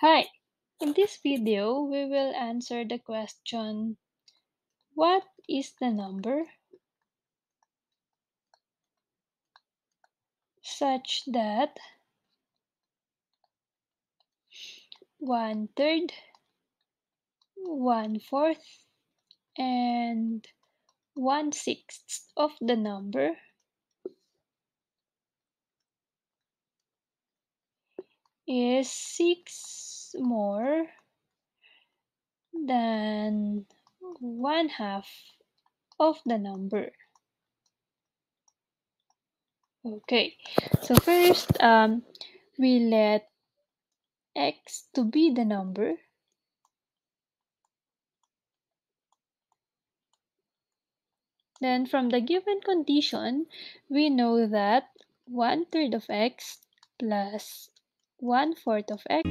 Hi! In this video, we will answer the question, what is the number such that 1/3, 1/4, and 1/6 of the number is 6 more than 1/2 of the number? Okay, so first, we let x to be the number. Then from the given condition, we know that 1/3 of x plus 1/4 of x